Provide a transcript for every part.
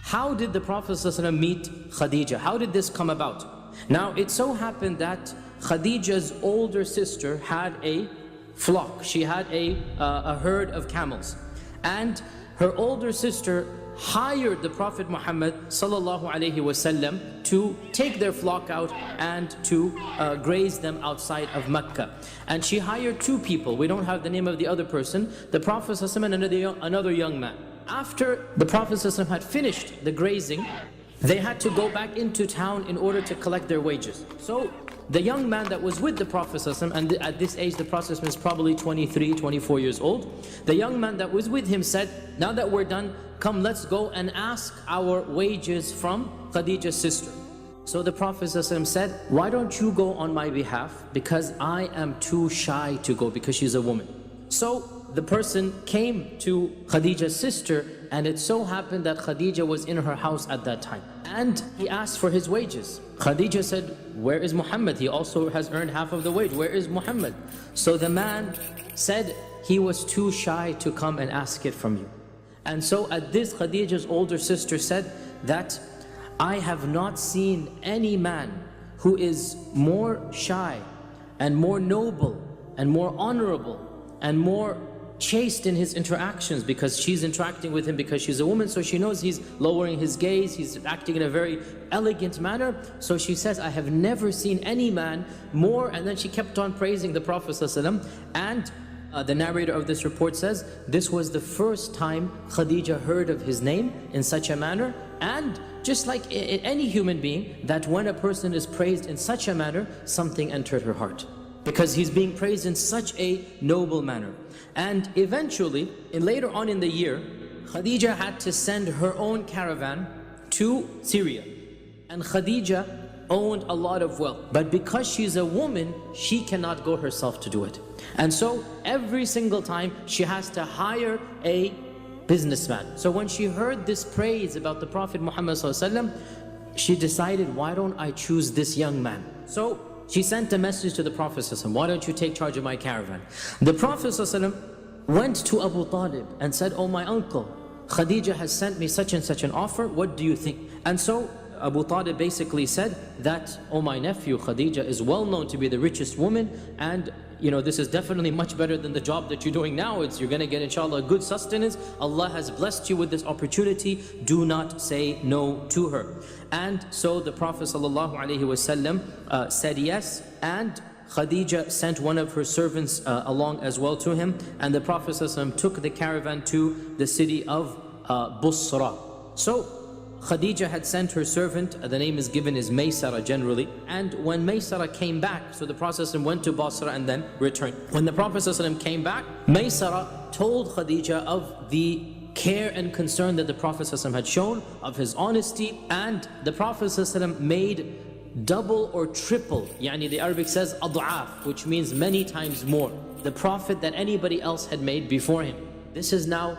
How did the Prophet ﷺ meet Khaddijah? How did this come about? Now, it so happened that Khadijah's older sister had a flock. She had a herd of camels. And her older sister hired the Prophet Muhammad ﷺ to take their flock out and to graze them outside of Mecca. And she hired two people. We don't have the name of the other person. The Prophet ﷺ and another young man. After the Prophet ﷺ had finished the grazing, they had to go back into town in order to collect their wages. So the young man that was with the Prophet ﷺ, and at this age the Prophet ﷺ is probably 23, 24 years old, the young man that was with him said, now that we're done, come let's go and ask our wages from Khadijah's sister. So the Prophet ﷺ said, why don't you go on my behalf, because I am too shy to go, because she's a woman. So the person came to Khadijah's sister, and it so happened that Khadijah was in her house at that time. And he asked for his wages. Khadijah said, where is Muhammad? He also has earned half of the wage. Where is Muhammad? So the man said he was too shy to come and ask it from you. And so at this, Khadijah's older sister said that I have not seen any man who is more shy and more noble and more honorable and more chaste in his interactions, because she's interacting with him because she's a woman, so she knows he's lowering his gaze, he's acting in a very elegant manner. So she says, I have never seen any man more, and then she kept on praising the Prophet ﷺ. And the narrator of this report says, this was the first time Khadijah heard of his name in such a manner. And just like in any human being, that when a person is praised in such a manner, something entered her heart, because he's being praised in such a noble manner. And eventually, later on in the year, Khadijah had to send her own caravan to Syria. And Khadijah owned a lot of wealth, but because she's a woman, she cannot go herself to do it. And so every single time she has to hire a businessman. So when she heard this praise about the Prophet Muhammad ﷺ, she decided, why don't I choose this young man? So she sent a message to the Prophet ﷺ, why don't you take charge of my caravan? The Prophet ﷺ went to Abu Talib and said, oh my uncle, Khadijah has sent me such and such an offer, what do you think? And so Abu Talib basically said that, oh my nephew, Khadijah is well known to be the richest woman, and this is definitely much better than the job that you're doing now. You're going to get inshallah good sustenance. Allah has blessed you with this opportunity. Do not say no to her. And so the Prophet ﷺ said yes, and Khadijah sent one of her servants along as well to him, and the Prophet ﷺ took the caravan to the city of Busra. So Khadijah had sent her servant, the name is given is Maysara generally, and when Maysara came back, so the Prophet went to Basra and then returned. When the Prophet came back, Maysara told Khadijah of the care and concern that the Prophet had shown, of his honesty, and the Prophet made double or triple, yani the Arabic says ad'af, which means many times more, the Prophet that anybody else had made before him. This is now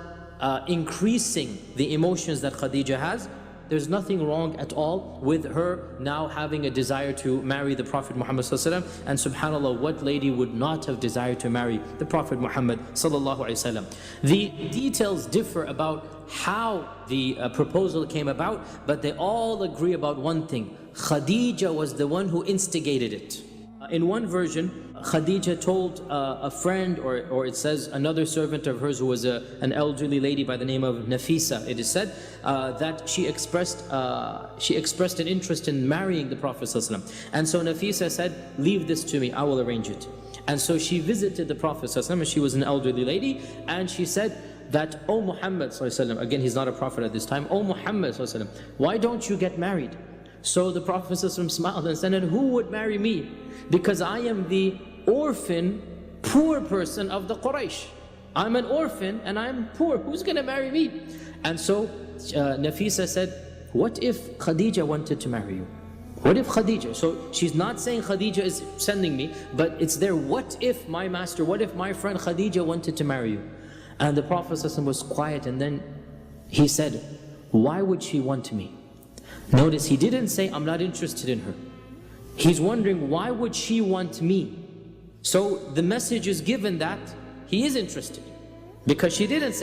increasing the emotions that Khadijah has. There's nothing wrong at all with her now having a desire to marry the Prophet Muhammad ﷺ. And subhanAllah, what lady would not have desired to marry the Prophet Muhammad ﷺ? The details differ about how the proposal came about, but they all agree about one thing. Khadijah was the one who instigated it. In one version, Khadijah told a friend, or it says another servant of hers who was an elderly lady by the name of Nafisa, it is said that she expressed an interest in marrying the Prophet ﷺ. And so Nafisa said, leave this to me, I will arrange it. And so she visited the Prophet ﷺ, and she was an elderly lady, and she said that, oh Muhammad ﷺ, again he's not a prophet at this time, oh Muhammad ﷺ, why don't you get married? So the Prophet ﷺ smiled and said, and who would marry me? Because I am the orphan, poor person of the Quraysh. I'm an orphan and I'm poor. Who's going to marry me? And so Nafisa said, what if Khadijah wanted to marry you? What if Khadijah? So she's not saying Khadijah is sending me, but it's there, what if my master, what if my friend Khadijah wanted to marry you? And the Prophet ﷺ was quiet, and then he said, why would she want me? Notice he didn't say, I'm not interested in her. He's wondering, why would she want me? So the message is given that he is interested. Because he didn't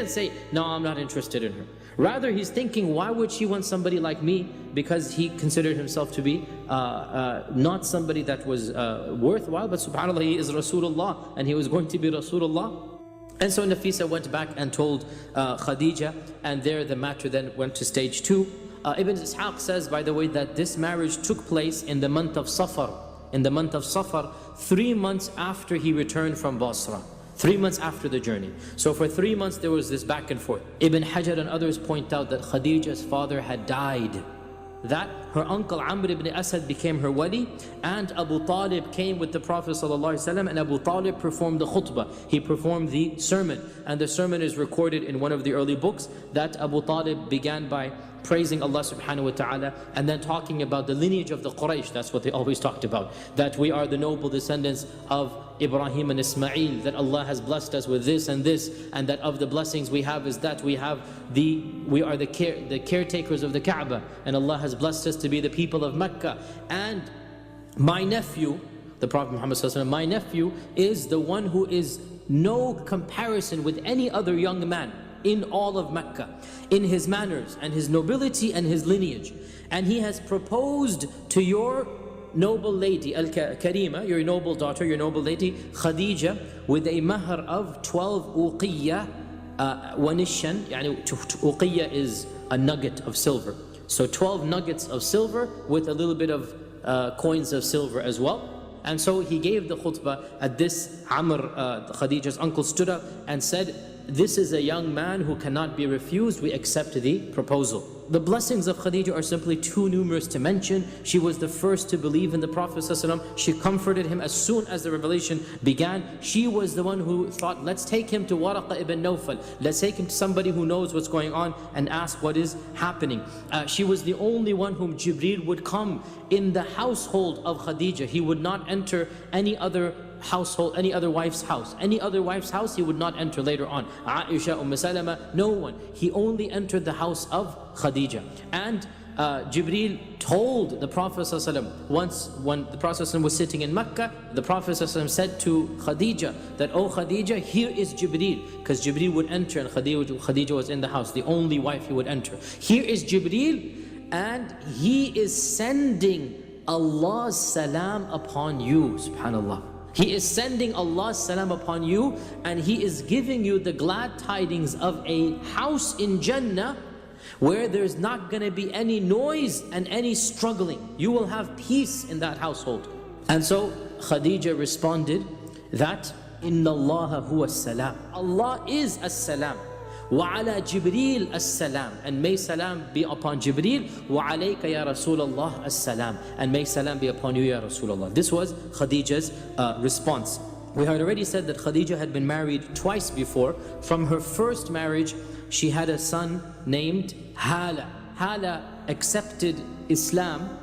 say, no, I'm not interested in her. Rather, he's thinking, why would she want somebody like me? Because he considered himself to be not somebody that was worthwhile, but subhanAllah, he is Rasulullah, and he was going to be Rasulullah. And so Nafisa went back and told Khaddijah, and there the matter then went to stage 2. Ibn Ishaq says, by the way, that this marriage took place in the month of Safar. In the month of Safar, 3 months after he returned from Basra. 3 months after the journey. So for 3 months there was this back and forth. Ibn Hajar and others point out that Khadijah's father had died. That her uncle Amr ibn Asad became her wali, and Abu Talib came with the Prophet ﷺ, and Abu Talib performed the khutbah. He performed the sermon, and the sermon is recorded in one of the early books that Abu Talib began by praising Allah subhanahu wa ta'ala, and then talking about the lineage of the Quraysh. That's what they always talked about, that we are the noble descendants of Ibrahim and Ismail, that Allah has blessed us with this, and that of the blessings we have is that we are the caretakers of the Kaaba, and Allah has blessed us to be the people of Mecca. And my nephew, the Prophet Muhammad ﷺ, my nephew is the one who is no comparison with any other young man in all of Mecca, in his manners and his nobility and his lineage. And he has proposed to your noble lady, Al-Karima, your noble daughter, your noble lady, Khadijah, with a mahr of 12 uqiyya wa nishan. Uqiyya is a nugget of silver. So 12 nuggets of silver with a little bit of coins of silver as well. And so he gave the khutbah. At this, Amr, Khadijah's uncle, stood up and said, this is a young man who cannot be refused. We accept the proposal. The blessings of Khadijah are simply too numerous to mention. She was the first to believe in the Prophet ﷺ. She comforted him as soon as the revelation began. She was the one who thought, let's take him to Waraqa ibn Nawfal. Let's take him to somebody who knows what's going on and ask what is happening. She was the only one whom Jibreel would come in the household of Khadijah. He would not enter any other household, any other wife's house. Any other wife's house he would not enter later on. Aisha, Salama, no one. He only entered the house of Khadijah. And Jibreel told the Prophet ﷺ, once when the Prophet ﷺ was sitting in Mecca, the Prophet ﷺ said to Khadijah that, oh Khadijah, here is Jibreel. Because Jibreel would enter and Khadijah was in the house, the only wife he would enter. Here is Jibreel, and he is sending Allah's salam upon you, subhanallah. He is sending Allah's salam upon you, and He is giving you the glad tidings of a house in Jannah where there's not going to be any noise and any struggling. You will have peace in that household. And so Khadijah responded that, Inna Allah huwa as-salam. Allah is as-salam. وَعَلَى جِبْرِيلَ السَّلَامِ, and may salam be upon Jibreel. وَعَلَيْكَ يَا رَسُولَ اللَّهِ السَّلَامِ, and may salam be upon you, Ya Rasulullah. This was Khadijah's response. We had already said that Khadijah had been married twice before. From her first marriage, she had a son named Hala. Hala accepted Islam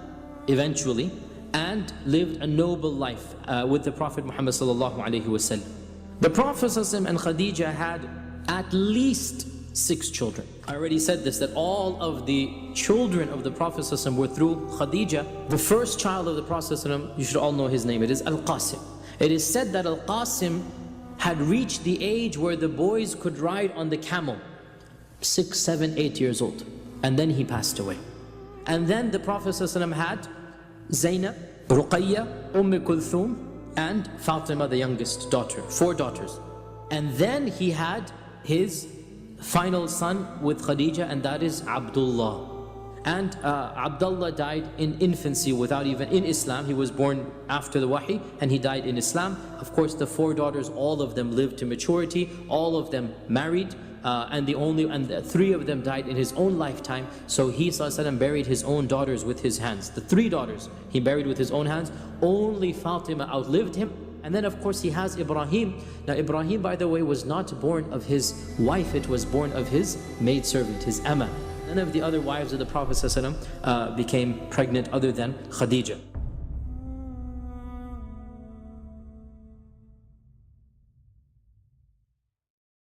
eventually and lived a noble life with the Prophet Muhammad sallallahu alaihi wasallam. The Prophet ﷺ and Khadijah had at least 6 children. I already said this, that all of the children of the Prophet ﷺ were through Khadijah. The first child of the Prophet ﷺ, you should all know his name, it is Al-Qasim. It is said that Al-Qasim had reached the age where the boys could ride on the camel, 6, 7, 8 years old, and then he passed away. And then the Prophet ﷺ had Zainab, Ruqayya, Kulthum, and Fatima, the youngest daughter, 4 daughters. And then he had his final son with Khadijah, and that is Abdullah. And Abdullah died in infancy without even in Islam. He was born after the Wahy and he died in Islam. Of course, the 4 daughters, all of them lived to maturity, all of them married, and the 3 of them died in his own lifetime. So he ﷺ buried his own daughters with his hands. The 3 daughters he buried with his own hands. Only Fatima outlived him. And then of course he has Ibrahim. Now Ibrahim, by the way, was not born of his wife, it was born of his maidservant, his Amma. None of the other wives of the Prophet ﷺ became pregnant other than Khadijah.